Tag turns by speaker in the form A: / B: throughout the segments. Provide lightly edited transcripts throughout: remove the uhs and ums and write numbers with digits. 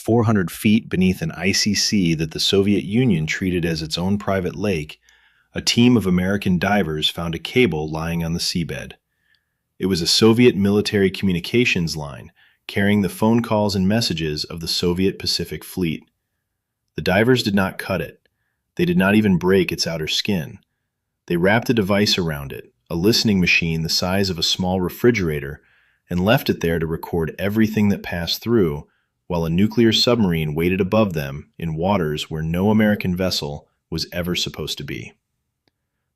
A: 400 feet beneath an icy sea that the Soviet Union treated as its own private lake, a team of American divers found a cable lying on the seabed. It was a Soviet military communications line carrying the phone calls and messages of the Soviet Pacific Fleet. The divers did not cut it. They did not even break its outer skin. They wrapped a device around it, a listening machine the size of a small refrigerator, and left it there to record everything that passed through, while a nuclear submarine waited above them in waters where no American vessel was ever supposed to be.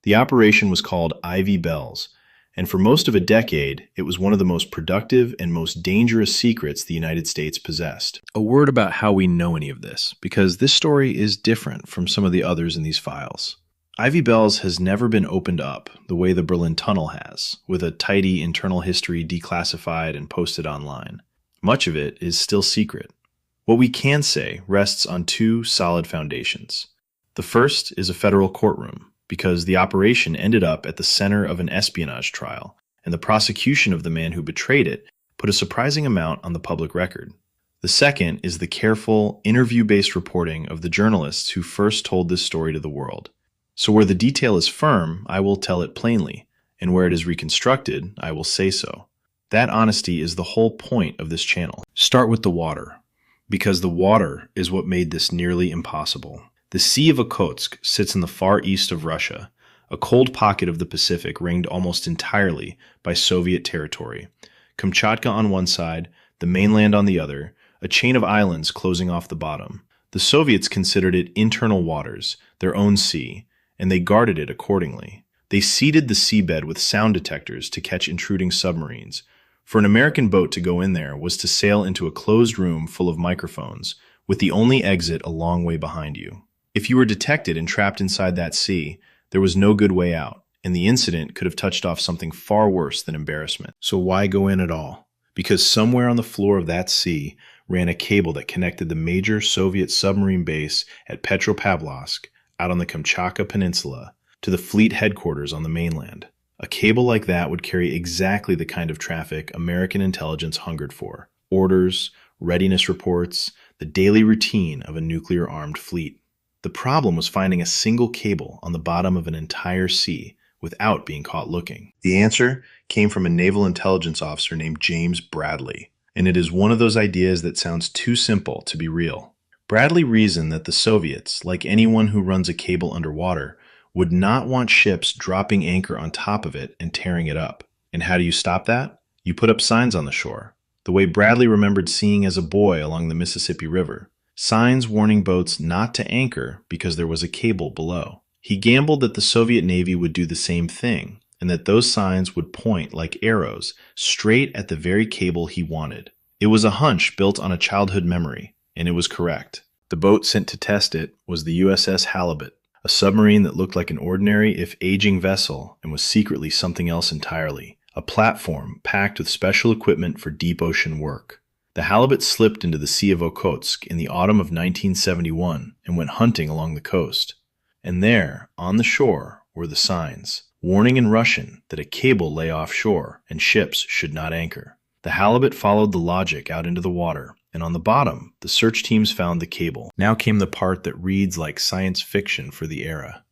A: The operation was called Ivy Bells, and for most of a decade, it was one of the most productive and most dangerous secrets the United States possessed. A word about how we know any of this, because this story is different from some of the others in these files. Ivy Bells has never been opened up the way the Berlin Tunnel has, with a tidy internal history declassified and posted online. Much of it is still secret. What we can say rests on two solid foundations. The first is a federal courtroom, because the operation ended up at the center of an espionage trial, and the prosecution of the man who betrayed it put a surprising amount on the public record. The second is the careful, interview-based reporting of the journalists who first told this story to the world. So where the detail is firm, I will tell it plainly, and where it is reconstructed, I will say so. That honesty is the whole point of this channel. Start with the water, because the water is what made this nearly impossible. The Sea of Okhotsk sits in the far east of Russia, a cold pocket of the Pacific ringed almost entirely by Soviet territory. Kamchatka on one side, the mainland on the other, a chain of islands closing off the bottom. The Soviets considered it internal waters, their own sea, and they guarded it accordingly. They seeded the seabed with sound detectors to catch intruding submarines. For an American boat to go in there was to sail into a closed room full of microphones, with the only exit a long way behind you. If you were detected and trapped inside that sea, there was no good way out, and the incident could have touched off something far worse than embarrassment. So why go in at all? Because somewhere on the floor of that sea ran a cable that connected the major Soviet submarine base at Petropavlovsk, out on the Kamchatka Peninsula, to the fleet headquarters on the mainland. A cable like that would carry exactly the kind of traffic American intelligence hungered for: orders, readiness reports, the daily routine of a nuclear-armed fleet. The problem was finding a single cable on the bottom of an entire sea without being caught looking. The answer came from a naval intelligence officer named James Bradley, and it is one of those ideas that sounds too simple to be real. Bradley reasoned that the Soviets, like anyone who runs a cable underwater, would not want ships dropping anchor on top of it and tearing it up. And how do you stop that? You put up signs on the shore, the way Bradley remembered seeing as a boy along the Mississippi River. Signs warning boats not to anchor because there was a cable below. He gambled that the Soviet Navy would do the same thing, and that those signs would point like arrows straight at the very cable he wanted. It was a hunch built on a childhood memory, and it was correct. The boat sent to test it was the USS Halibut, a submarine that looked like an ordinary if aging vessel and was secretly something else entirely, a platform packed with special equipment for deep ocean work. The Halibut slipped into the Sea of Okhotsk in the autumn of 1971 and went hunting along the coast. And there, on the shore, were the signs, warning in Russian that a cable lay offshore and ships should not anchor. The Halibut followed the logic out into the water, and on the bottom, the search teams found the cable. Now came the part that reads like science fiction for the era.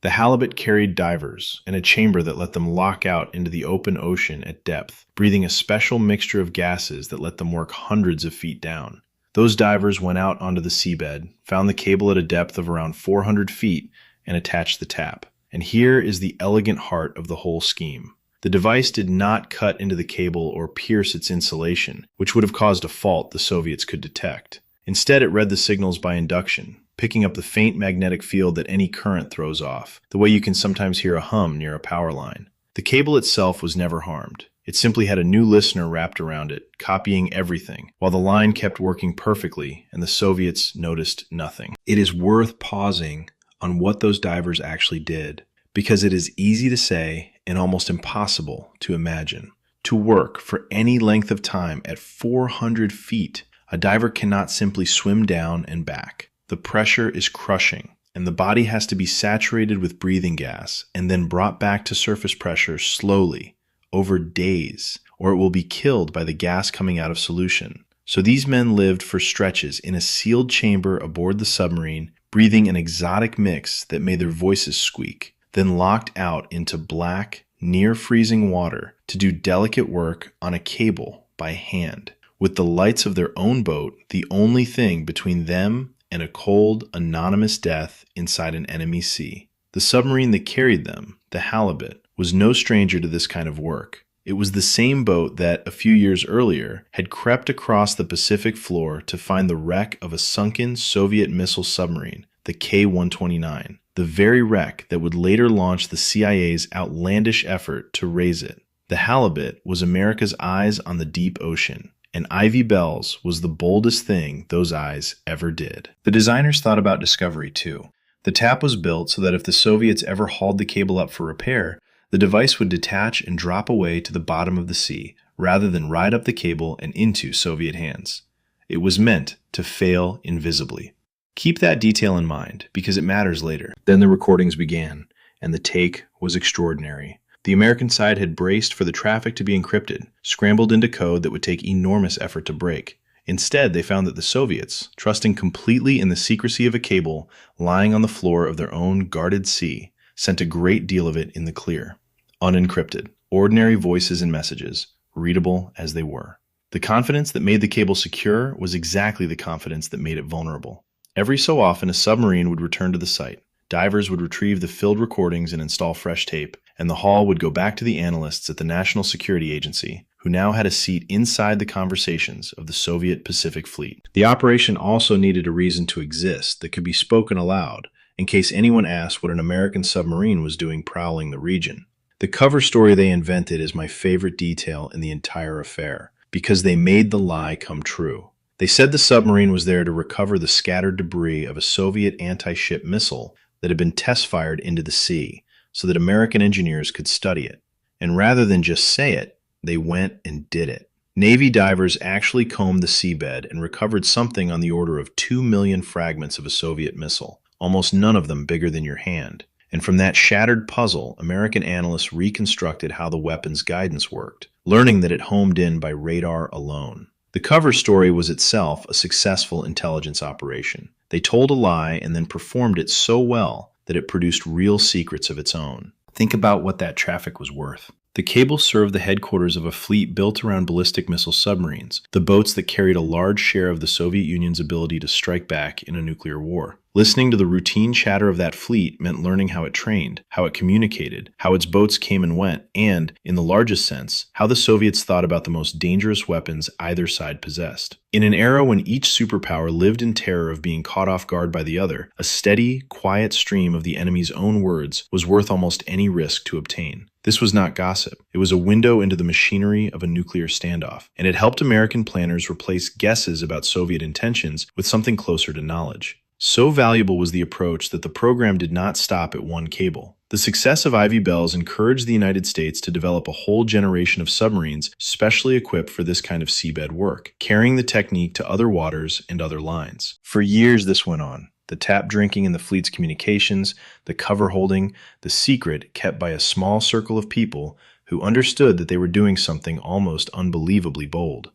A: The Halibut carried divers and a chamber that let them lock out into the open ocean at depth, breathing a special mixture of gases that let them work hundreds of feet down. Those divers went out onto the seabed, found the cable at a depth of around 400 feet, and attached the tap. And here is the elegant heart of the whole scheme. The device did not cut into the cable or pierce its insulation, which would have caused a fault the Soviets could detect. Instead, it read the signals by induction, picking up the faint magnetic field that any current throws off, the way you can sometimes hear a hum near a power line. The cable itself was never harmed. It simply had a new listener wrapped around it, copying everything, while the line kept working perfectly and the Soviets noticed nothing. It is worth pausing on what those divers actually did, because it is easy to say and almost impossible to imagine. To work for any length of time at 400 feet, a diver cannot simply swim down and back. The pressure is crushing, and the body has to be saturated with breathing gas and then brought back to surface pressure slowly, over days, or it will be killed by the gas coming out of solution. So these men lived for stretches in a sealed chamber aboard the submarine, breathing an exotic mix that made their voices squeak, then locked out into black, near-freezing water to do delicate work on a cable by hand, with the lights of their own boat the only thing between them and a cold, anonymous death inside an enemy sea. The submarine that carried them, the Halibut, was no stranger to this kind of work. It was the same boat that, a few years earlier, had crept across the Pacific floor to find the wreck of a sunken Soviet missile submarine, the K-129, the very wreck that would later launch the CIA's outlandish effort to raise it. The Halibut was America's eyes on the deep ocean, and Ivy Bell's was the boldest thing those eyes ever did. The designers thought about discovery, too. The tap was built so that if the Soviets ever hauled the cable up for repair, the device would detach and drop away to the bottom of the sea, rather than ride up the cable and into Soviet hands. It was meant to fail invisibly. Keep that detail in mind, because it matters later. Then the recordings began, and the take was extraordinary. The American side had braced for the traffic to be encrypted, scrambled into code that would take enormous effort to break. Instead, they found that the Soviets, trusting completely in the secrecy of a cable lying on the floor of their own guarded sea, sent a great deal of it in the clear. Unencrypted, ordinary voices and messages, readable as they were. The confidence that made the cable secure was exactly the confidence that made it vulnerable. Every so often, a submarine would return to the site. Divers would retrieve the filled recordings and install fresh tape, and the haul would go back to the analysts at the National Security Agency, who now had a seat inside the conversations of the Soviet Pacific Fleet. The operation also needed a reason to exist that could be spoken aloud, in case anyone asked what an American submarine was doing prowling the region. The cover story they invented is my favorite detail in the entire affair, because they made the lie come true. They said the submarine was there to recover the scattered debris of a Soviet anti-ship missile that had been test-fired into the sea, so that American engineers could study it. And rather than just say it, they went and did it. Navy divers actually combed the seabed and recovered something on the order of 2 million fragments of a Soviet missile, almost none of them bigger than your hand. And from that shattered puzzle, American analysts reconstructed how the weapon's guidance worked, learning that it homed in by radar alone. The cover story was itself a successful intelligence operation. They told a lie and then performed it so well that it produced real secrets of its own. Think about what that traffic was worth. The cable served the headquarters of a fleet built around ballistic missile submarines, the boats that carried a large share of the Soviet Union's ability to strike back in a nuclear war. Listening to the routine chatter of that fleet meant learning how it trained, how it communicated, how its boats came and went, and, in the largest sense, how the Soviets thought about the most dangerous weapons either side possessed. In an era when each superpower lived in terror of being caught off guard by the other, a steady, quiet stream of the enemy's own words was worth almost any risk to obtain. This was not gossip. It was a window into the machinery of a nuclear standoff, and it helped American planners replace guesses about Soviet intentions with something closer to knowledge. So valuable was the approach that the program did not stop at one cable. The success of Ivy Bell's encouraged the United States to develop a whole generation of submarines specially equipped for this kind of seabed work, carrying the technique to other waters and other lines. For years this went on. The tap drinking in the fleet's communications, the cover holding, the secret kept by a small circle of people who understood that they were doing something almost unbelievably bold.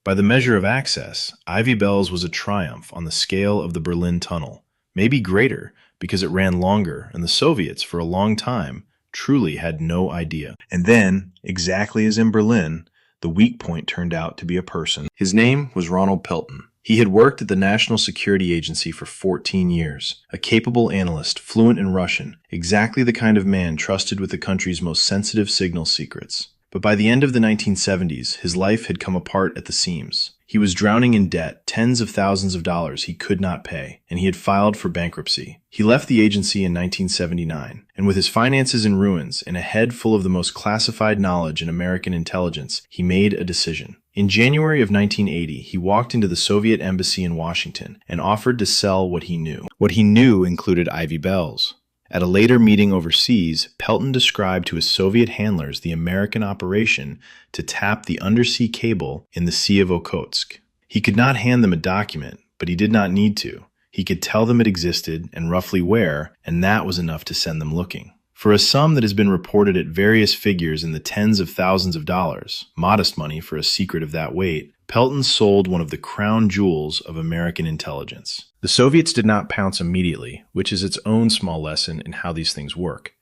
A: By the measure of access, Ivy Bell's was a triumph on the scale of the Berlin Tunnel, maybe greater because it ran longer and the Soviets, for a long time, truly had no idea. And then, exactly as in Berlin, the weak point turned out to be a person. His name was Ronald Pelton. He had worked at the National Security Agency for 14 years, a capable analyst, fluent in Russian, exactly the kind of man trusted with the country's most sensitive signal secrets. But by the end of the 1970s, his life had come apart at the seams. He was drowning in debt, tens of thousands of dollars he could not pay, and he had filed for bankruptcy. He left the agency in 1979, and with his finances in ruins and a head full of the most classified knowledge in American intelligence, he made a decision. In January of 1980, he walked into the Soviet embassy in Washington and offered to sell what he knew. What he knew included Ivy Bell's. At a later meeting overseas, Pelton described to his Soviet handlers the American operation to tap the undersea cable in the Sea of Okhotsk. He could not hand them a document, but he did not need to. He could tell them it existed and roughly where, and that was enough to send them looking. For a sum that has been reported at various figures in the tens of thousands of dollars, modest money for a secret of that weight, Pelton sold one of the crown jewels of American intelligence. The Soviets did not pounce immediately, which is its own small lesson in how these things work.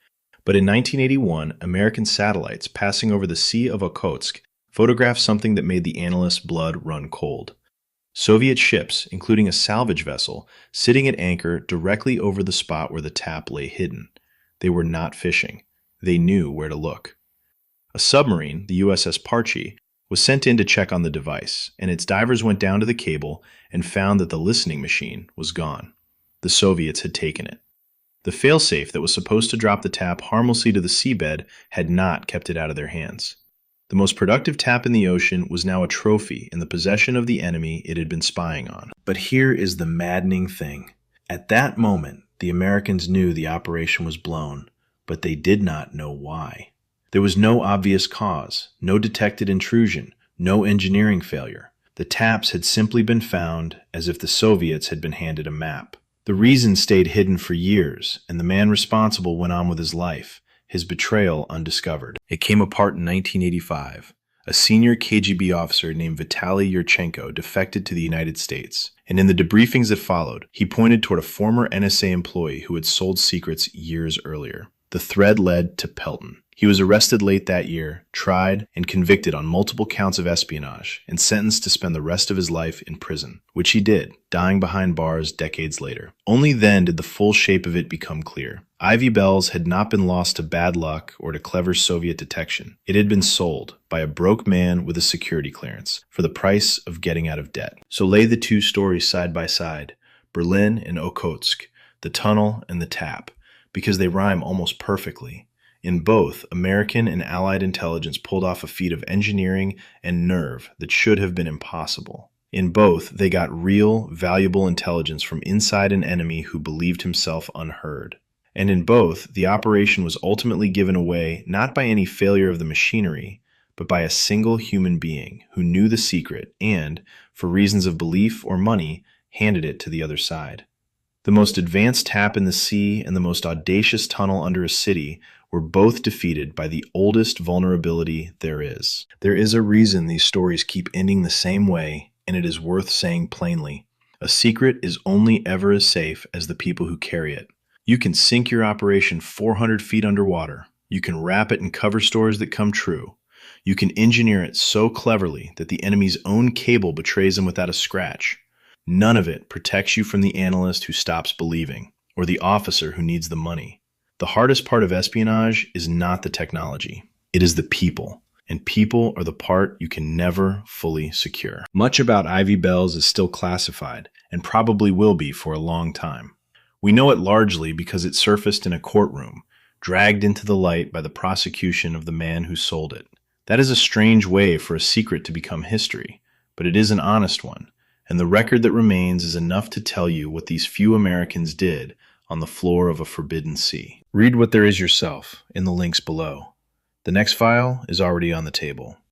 A: But in 1981, American satellites passing over the Sea of Okhotsk photographed something that made the analyst's blood run cold. Soviet ships, including a salvage vessel, sitting at anchor directly over the spot where the tap lay hidden. They were not fishing. They knew where to look. A submarine, the USS Parche, was sent in to check on the device, and its divers went down to the cable and found that the listening machine was gone. The Soviets had taken it. The failsafe that was supposed to drop the tap harmlessly to the seabed had not kept it out of their hands. The most productive tap in the ocean was now a trophy in the possession of the enemy it had been spying on. But here is the maddening thing. At that moment, the Americans knew the operation was blown, but they did not know why. There was no obvious cause, no detected intrusion, no engineering failure. The taps had simply been found as if the Soviets had been handed a map. The reason stayed hidden for years, and the man responsible went on with his life, his betrayal undiscovered. It came apart in 1985. A senior KGB officer named Vitaly Yurchenko defected to the United States, and in the debriefings that followed, he pointed toward a former NSA employee who had sold secrets years earlier. The thread led to Pelton. He was arrested late that year, tried, and convicted on multiple counts of espionage, and sentenced to spend the rest of his life in prison, which he did, dying behind bars decades later. Only then did the full shape of it become clear. Ivy Bells had not been lost to bad luck or to clever Soviet detection. It had been sold by a broke man with a security clearance for the price of getting out of debt. So lay the two stories side by side, Berlin and Okhotsk, the tunnel and the tap, because they rhyme almost perfectly. In both, American and Allied intelligence pulled off a feat of engineering and nerve that should have been impossible. In both, they got real, valuable intelligence from inside an enemy who believed himself unheard. And in both, the operation was ultimately given away not by any failure of the machinery, but by a single human being who knew the secret and, for reasons of belief or money, handed it to the other side. The most advanced tap in the sea and the most audacious tunnel under a city were both defeated by the oldest vulnerability there is. There is a reason these stories keep ending the same way, and it is worth saying plainly. A secret is only ever as safe as the people who carry it. You can sink your operation 400 feet underwater. You can wrap it in cover stories that come true. You can engineer it so cleverly that the enemy's own cable betrays them without a scratch. None of it protects you from the analyst who stops believing, or the officer who needs the money. The hardest part of espionage is not the technology. It is the people, and people are the part you can never fully secure. Much about Ivy Bells is still classified, and probably will be for a long time. We know it largely because it surfaced in a courtroom, dragged into the light by the prosecution of the man who sold it. That is a strange way for a secret to become history, but it is an honest one, and the record that remains is enough to tell you what these few Americans did on the floor of a forbidden sea. Read what there is yourself in the links below. The next file is already on the table.